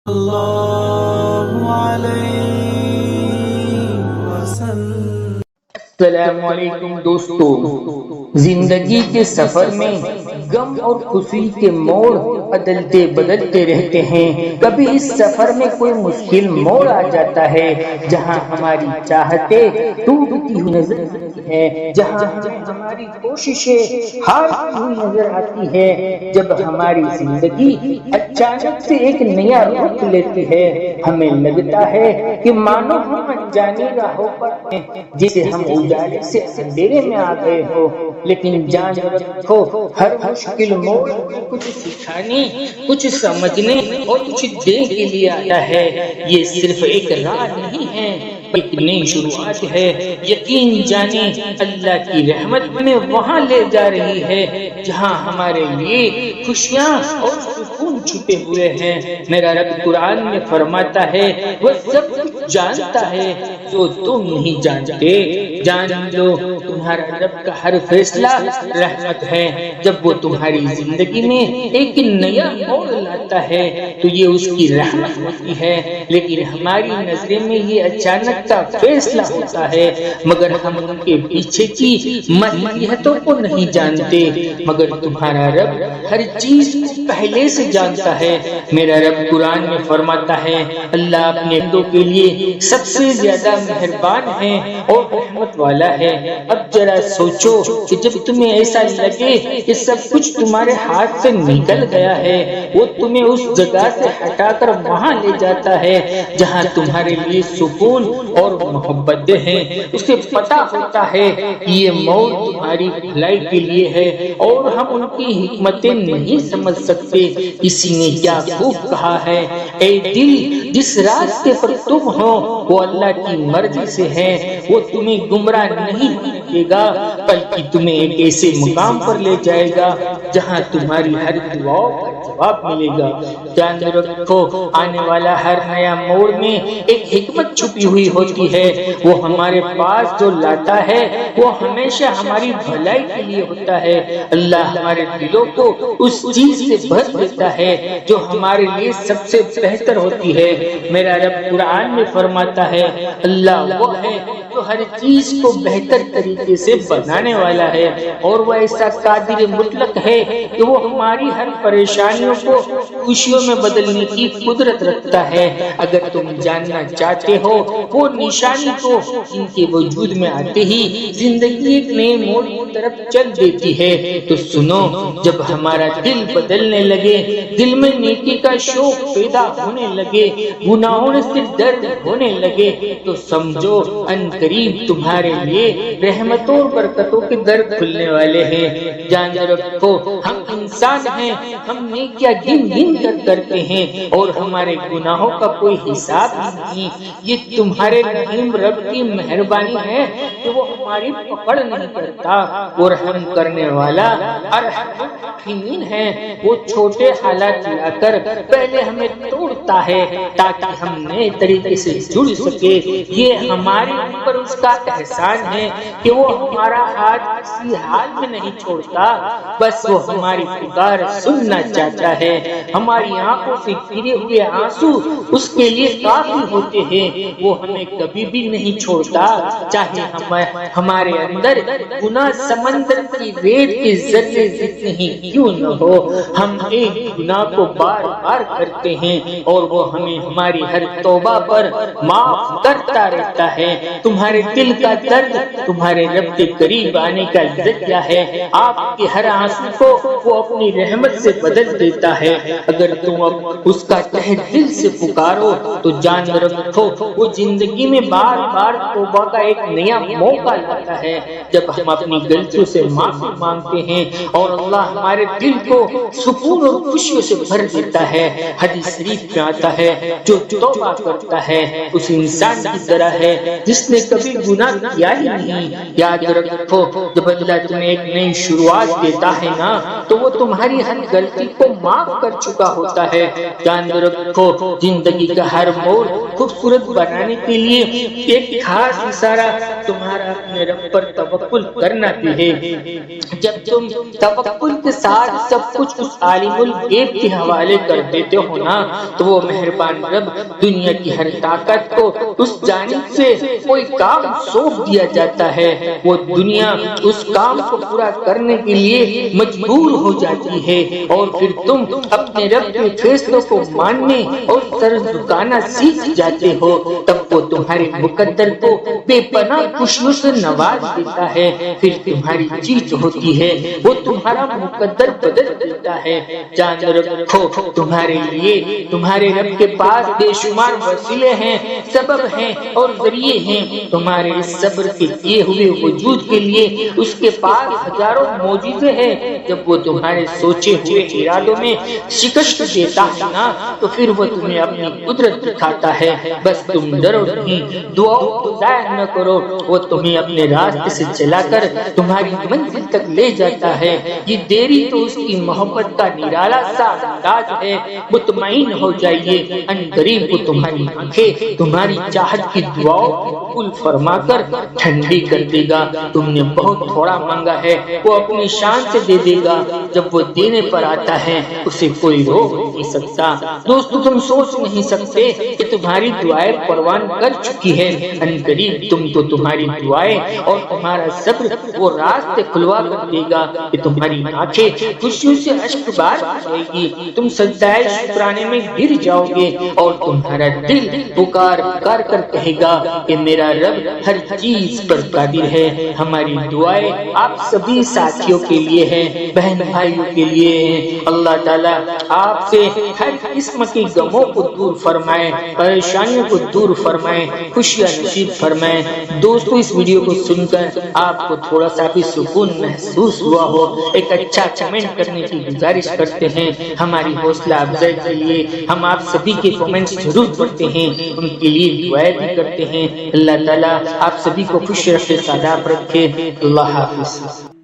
اللہ علیہ وسلم۔ السلام علیکم دوستو، زندگی کے سفر میں غم اور خوشی کے موڑ بدلتے بدلتے رہتے ہیں۔ کبھی اس سفر میں کوئی مشکل موڑ آ جاتا ہے جہاں ہماری چاہتیں ٹوٹتی ہوئی نظر آتی ہے، جہاں ہماری کوششیں ہارتی ہوئی نظر آتی ہے، جب ہماری زندگی اچانک سے ایک نیا رخ لیتی ہے۔ ہمیں لگتا ہے کہ مانو ہم انجانی راہوں پر ہیں، جسے ہم اجالے سے اندھیرے میں آ گئے ہو، لیکن جان رکھو ہر مشکل موڑ کچھ سکھانے، کچھ سمجھنے اور کچھ دینے کے لیے آتا ہے۔ یہ صرف ایک راہ نہیں ہے، ایک نئی شروعات ہے۔ یقین جانے اللہ کی رحمت میں وہاں لے جا رہی ہے جہاں ہمارے لیے خوشیاں اور سکون چھپے ہوئے ہیں۔ میرا رب قرآن میں فرماتا ہے، وہ سب کچھ جانتا ہے جو تم نہیں جانتے۔ جان لو تمہارا رب کا ہر فیصلہ رحمت ہے۔ جب وہ تمہاری زندگی میں ایک نیا موڑ لاتا ہے تو یہ اس کی رحمت ہوتی ہے، لیکن ہماری نظریں میں یہ اچانک کا فیصلہ ہوتا ہے۔ مگر ہم ان کے پیچھے کی مصلحتوں کو نہیں جانتے، مگر تمہارا رب ہر چیز کو پہلے سے جانتا ہے۔ میرا رب قرآن میں فرماتا ہے، اللہ اپنے بندوں کے لیے سب سے زیادہ مہربان ہے اور رحمت والا ہے۔ اب ذرا سوچو کہ جب تمہیں ایسا لگے کہ سب کچھ تمہارے ہاتھ سے نکل گیا ہے، وہ تمہیں اس جگہ سے ہٹا کر وہاں لے جاتا ہے جہاں تمہارے لیے سکون اور محبتیں ہیں۔ اسے پتا ہوتا ہے کہ یہ موڑ تمہاری بھلائی کے لیے ہے اور ہم ان کی حکمتیں نہیں سمجھ سکتے۔ کسی نے کیا خوب کہا ہے، اے دل جس راستے پر تم ہو وہ اللہ کی مرضی سے ہے، وہ تمہیں گمراہ نہیں کرے گا بلکہ تمہیں ایک ایسے مقام پر لے جائے گا جہاں تمہاری ہر دعاؤں کا جواب ملے گا۔ جان رکھو آنے والا ہر نیا موڑ میں ایک حکمت چھپی ہوئی ہوتی ہے۔ وہ ہمارے پاس جو لاتا ہے وہ ہمیشہ ہماری بھلائی کے لیے ہوتا ہے۔ اللہ ہمارے دلوں کو اس چیز سے بھر دیتا ہے جو ہمارے لیے سب سے بہتر ہوتی ہے۔ میرا رب قرآن میں فرماتا ہے، اللہ وہ ہے جو ہر چیز کو بہتر طریقے سے بنانے والا ہے، اور وہ ایسا قادر مطلق ہے کہ وہ ہماری ہر پریشانیوں کو خوشیوں میں بدلنے کی قدرت رکھتا ہے۔ اگر تم جاننا چاہتے ہو وہ نشانی کو ان کے وجود میں آتے ہی زندگی ایک نئے موڑ کی طرف چل دیتی ہے، تو سنو، جب ہمارا دل بدلنے لگے، دل میں نیکی کا شوق پیدا ہونے لگے، گناہوں سے درد ہونے لگے، تو سمجھو ان قریب تمہارے لیے رحمتوں اور برکتوں کے در کھلنے والے ہیں۔ جان رکھو ہم انسان ہیں، ہم نیکیاں گن گن کر کرتے ہیں اور ہمارے گناہوں کا کوئی حساب نہیں۔ یہ تمہارے رحیم رب کی مہربانی ہے کہ وہ ہماری پکڑ نہیں کرتا، وہ رحم کرنے والا ارحم الراحمین ہے۔ وہ چھوٹے حالات لا کر پہلے ہمیں توڑتا ہے تاکہ ہم نئے طریقے سے جڑ سکے۔ یہ ہمارے اوپر اس کا احسان ہے کہ وہ ہمارا ہاتھ کسی حال میں نہیں چھوڑتا، بس وہ ہماری پکار سننا چاہتا ہے۔ ہماری آنکھوں سے گرے ہوئے آنسو اس کے لیے کافی ہوتے ہیں، وہ ہمیں کبھی بھی نہیں چھوڑتا، چاہے ہمارے اندر گناہ سمندر کی ریت کے ذرے جتنے ہی کیوں نہ ہو۔ ہم ایک گناہ کو بار بار کرتے ہیں اور وہ ہمیں ہماری ہر توبہ پر معاف کرتا رہتا ہے۔ تمہارے دل کا درد تمہارے رب کے قریب آنے کا ذریعہ ہے۔ آپ کے ہر آنسو کو وہ اپنی رحمت سے بدل دیتا ہے۔ اگر تم اس کا تہ دل سے پکارو تو جان رکھو وہ زندگی میں بار بار توبہ کا ایک نیا موقع لاتا ہے۔ جب ہم اپنی غلطیوں سے معافی مانگتے ہیں اور اللہ ہمارے دل کو سکون اور خوشیوں سے بھر دیتا ہے۔ حدیث شریف میں آتا ہے، جو توبہ کرتا ہے اس انسان کی طرح ہے جس نے کبھی گناہ کیا ہی نہیں۔ یاد رکھو جب اللہ تمہیں ایک نئی شروعات دیتا ہے نا تو وہ تمہاری ہر غلطی کو معاف کر چکا ہوتا ہے۔ جان رکھو زندگی کا ہر موڑ خوبصورت بنانے کے لیے ایک خاص اشارہ تمہارا اپنے رب پر توکل کرنا بھی ہے۔ جب تم توکل کے ساتھ سب کچھ اس عالم الغیب کے حوالے کر دیتے ہو نا تو وہ مہربان رب دنیا کی ہر طاقت کو اس جانب سے کوئی کام سونپ دیا جاتا ہے، وہ دنیا اس کام کو پورا کرنے کے لیے مجبور ہو جاتی ہے اور پھر تم اپنے رب کے فیصلوں کو ماننے اور سر جھکانا سیکھ جاتے ہو۔ تب وہ تمہارے مقدر کو بے پناہ خوشیوں سے نواز دیتا ہے، پھر تمہاری جیت ہوتی ہے، وہ تمہارا مقدر بدل دیتا ہے۔ جان رکھو تمہارے لیے تمہارے رب کے پاس بے شمار وسیلے ہیں، سبب ہیں اور ذریعے ہیں۔ تمہارے اس صبر کے کیے ہوئے وجود کے لیے اس کے پاس ہزاروں معجزے ہیں۔ جب وہ تمہارے سوچے ہوئے ارادوں میں شکست دیتا ہے نا تو پھر وہ تمہیں اپنی قدرت دکھاتا ہے۔ بس تم ڈرو نہیں، دعاؤں کو ضائع نہ کرو، وہ تمہیں اپنے راستے سے چلا کر تمہاری منزل تک لے جاتا ہے۔ یہ دیری تو اس کی محبت کا نرالا سا انداز ہے۔ مطمئن ہو جائیے، ان قریب وہ تمہاری آنکھیں تمہاری چاہت کی دعاؤں کو قبول فرما کر ٹھنڈی کر دے گا۔ تم نے بہت تھوڑا مانگا ہے، وہ اپنی شان سے دے دے گا۔ جب وہ دینے پر آتا ہے اسے کوئی روک نہیں سکتا۔ دوستو تم سوچ نہیں سکتے کہ تمہاری دعائیں پروان کر چکی ہے۔ ان قریب تم کو تمہاری دعائیں اور تمہارا صبر وہ راستے کھلوا کر دے گا کہ تمہاری آنکھیں خوشیوں سے اشک بار جائے گی، تم سجدہ شکرانے میں گر جاؤ گے اور تمہارا دل پکار پکار کر کہے گا کہ میرا رب ہر چیز پر قادر ہے۔ ہماری دعائیں آپ سبھی ساتھیوں کے لیے ہیں، بہن بھائیوں کے لیے ہیں۔ اللہ تعالیٰ آپ سے ہر قسم کی غموں کو دور فرمائے، پریشانیوں کو دور فرمائے، خوشیاں نصیب فرمائے۔ دوستو اس ویڈیو کو سن کر آپ کو تھوڑا سا بھی سکون محسوس ہوا ہو، ایک اچھا کمنٹ کرنے کی گزارش کرتے ہیں۔ ہماری حوصلہ افزائی کے لیے ہم آپ سبھی کے کمنٹس ضرور پڑھتے ہیں، ان کے لیے دعائیں بھی کرتے ہیں۔ اللہ تعالیٰ آپ سبھی کو خوش رکھے، ساداب رکھے۔ اللہ حافظ۔